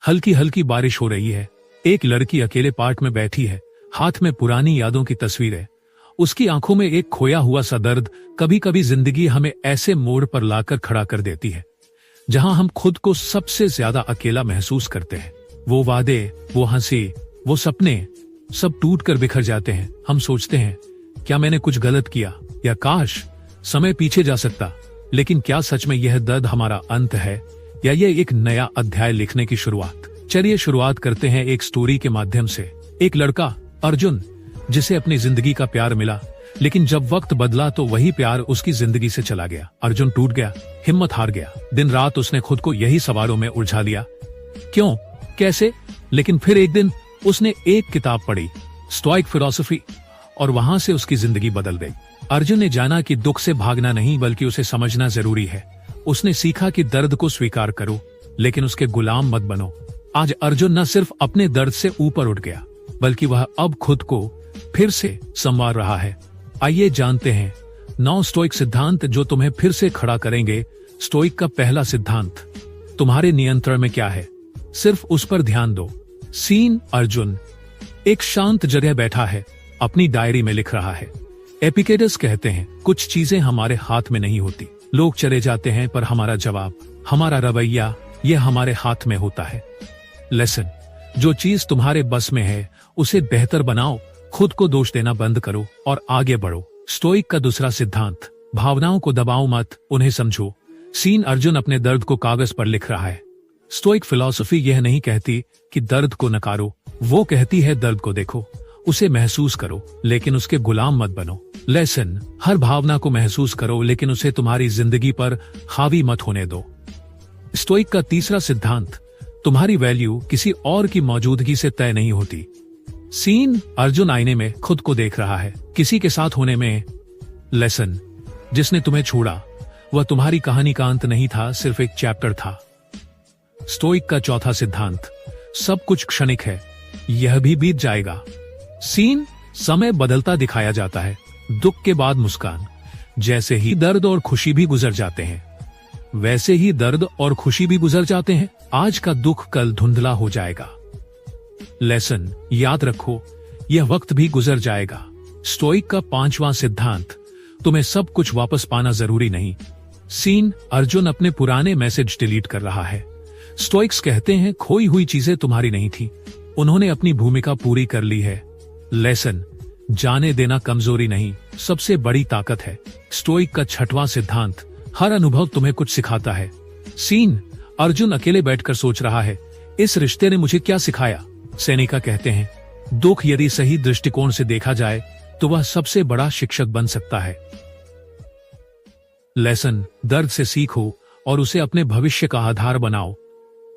हल्की हल्की बारिश हो रही है। एक लड़की अकेले पार्क में बैठी है, हाथ में पुरानी यादों की तस्वीर है। उसकी आंखों में एक खोया हुआ सा दर्द। कभी कभी जिंदगी हमें ऐसे मोड़ पर लाकर खड़ा कर देती है जहां हम खुद को सबसे ज्यादा अकेला महसूस करते हैं। वो वादे, वो हंसी, वो सपने सब टूट कर बिखर जाते हैं। हम सोचते हैं, क्या मैंने कुछ गलत किया, या काश समय पीछे जा सकता। लेकिन क्या सच में यह दर्द हमारा अंत है, या ये एक नया अध्याय लिखने की शुरुआत? चलिए शुरुआत करते हैं एक स्टोरी के माध्यम से। एक लड़का अर्जुन, जिसे अपनी जिंदगी का प्यार मिला, लेकिन जब वक्त बदला तो वही प्यार उसकी जिंदगी से चला गया। अर्जुन टूट गया, हिम्मत हार गया। दिन रात उसने खुद को यही सवालों में उलझा लिया, क्यों, कैसे। लेकिन फिर एक दिन उसने एक किताब पढ़ी, स्टोइक फिलॉसफी, और वहां से उसकी जिंदगी बदल गई। अर्जुन ने जाना कि दुख से भागना नहीं बल्कि उसे समझना जरूरी है। उसने सीखा कि दर्द को स्वीकार करो, लेकिन उसके गुलाम मत बनो। आज अर्जुन न सिर्फ अपने दर्द से ऊपर उठ गया, बल्कि वह अब खुद को फिर से संवार रहा है। आइए जानते हैं 9 स्टोइक सिद्धांत जो तुम्हें फिर से खड़ा करेंगे। स्टोइक का पहला सिद्धांत, तुम्हारे नियंत्रण में क्या है, सिर्फ उस पर ध्यान दो। सीन, अर्जुन एक शांत जगह बैठा है, अपनी डायरी में लिख रहा है। एपिक्टेटस कहते हैं, कुछ चीजें हमारे हाथ में नहीं होती। लोग चले जाते हैं पर हमारा जवाब, हमारा रवैया, यह हमारे हाथ में होता है। लेसन, जो चीज तुम्हारे बस में है उसे बेहतर बनाओ, खुद को दोष देना बंद करो और आगे बढ़ो। स्टोइक का दूसरा सिद्धांत, भावनाओं को दबाओ मत, उन्हें समझो। सीन, अर्जुन अपने दर्द को कागज पर लिख रहा है। स्टोइक फिलॉसफी यह नहीं कहती कि दर्द को नकारो, वो कहती है दर्द को देखो, उसे महसूस करो, लेकिन उसके गुलाम मत बनो। लेसन, हर भावना को महसूस करो, लेकिन उसे तुम्हारी जिंदगी पर हावी मत होने दो। स्टोइक का तीसरा सिद्धांत, तुम्हारी वैल्यू किसी और की मौजूदगी से तय नहीं होती। सीन, अर्जुन आईने में खुद को देख रहा है, किसी के साथ होने में। लेसन, जिसने तुम्हें छोड़ा वह तुम्हारी कहानी का अंत नहीं था, सिर्फ एक चैप्टर था। स्टोइक का चौथा सिद्धांत, सब कुछ क्षणिक है, यह भी बीत जाएगा। सीन, समय बदलता दिखाया जाता है, दुख के बाद मुस्कान। जैसे ही दर्द और खुशी भी गुजर जाते हैं, वैसे ही दर्द और खुशी भी गुजर जाते हैं। आज का दुख कल धुंधला हो जाएगा। लेसन, याद रखो, यह वक्त भी गुजर जाएगा। स्टोइक का पांचवां सिद्धांत, तुम्हें सब कुछ वापस पाना जरूरी नहीं। सीन, अर्जुन अपने पुराने मैसेज डिलीट कर रहा है। स्टोइक्स कहते हैं, खोई हुई चीजें तुम्हारी नहीं थी, उन्होंने अपनी भूमिका पूरी कर ली है। लेसन, जाने देना कमजोरी नहीं, सबसे बड़ी ताकत है। स्टोइक का छठवां सिद्धांत, हर अनुभव तुम्हें कुछ सिखाता है। सीन, अर्जुन अकेले बैठकर सोच रहा है, इस रिश्ते ने मुझे क्या सिखाया। सेनेका कहते हैं, दुख यदि सही दृष्टिकोण से देखा जाए तो वह सबसे बड़ा शिक्षक बन सकता है। लेसन, दर्द से सीखो और उसे अपने भविष्य का आधार बनाओ।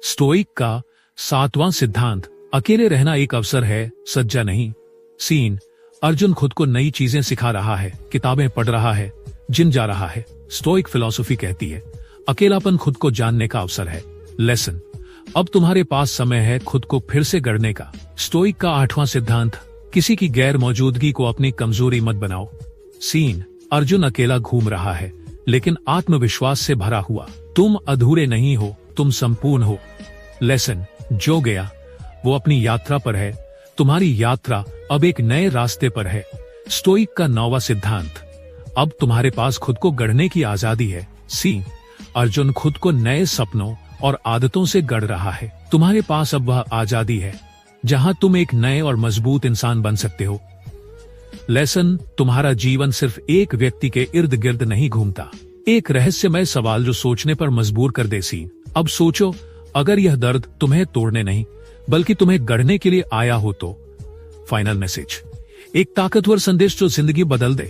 स्टोइक का 7वां सिद्धांत, अकेले रहना एक अवसर है, सज्जा नहीं। सीन, अर्जुन खुद को नई चीजें सिखा रहा है, किताबें पढ़ रहा है, जिम जा रहा है। स्टोइक फिलॉसफी कहती है, अकेलापन खुद को जानने का अवसर है। लेसन, अब तुम्हारे पास समय है खुद को फिर से गढ़ने का। स्टोइक का 8वां सिद्धांत, किसी की गैर मौजूदगी को अपनी कमजोरी मत बनाओ। सीन, अर्जुन अकेला घूम रहा है, लेकिन आत्मविश्वास से भरा हुआ। तुम अधूरे नहीं हो, तुम संपूर्ण हो। लेसन, जो गया वो अपनी यात्रा पर है, तुम्हारी यात्रा अब एक नए रास्ते पर है। स्टोइक का 9वां सिद्धांत, अब तुम्हारे पास खुद को गढ़ने की आजादी है। सीन, अर्जुन खुद को नए सपनों और आदतों से गढ़ रहा है। तुम्हारे पास अब वह आजादी है जहां तुम एक नए और मजबूत इंसान बन सकते हो। लेसन, तुम्हारा जीवन सिर्फ एक व्यक्ति के इर्द गिर्द नहीं घूमता, एक रहस्यमय सवाल जो सोचने पर मजबूर कर दे। सीन, अब सोचो, अगर यह दर्द तुम्हें तोड़ने नहीं बल्कि तुम्हें गढ़ने के लिए आया हो तो। फाइनल मैसेज, एक ताकतवर संदेश जो जिंदगी बदल दे।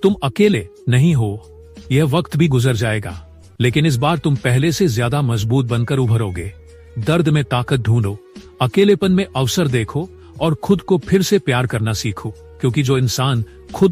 तुम अकेले नहीं हो, यह वक्त भी गुजर जाएगा, लेकिन इस बार तुम पहले से ज्यादा मजबूत बनकर उभरोगे। दर्द में ताकत ढूंढो, अकेलेपन में अवसर देखो और खुद को फिर से प्यार करना सीखो, क्योंकि जो इंसान खुद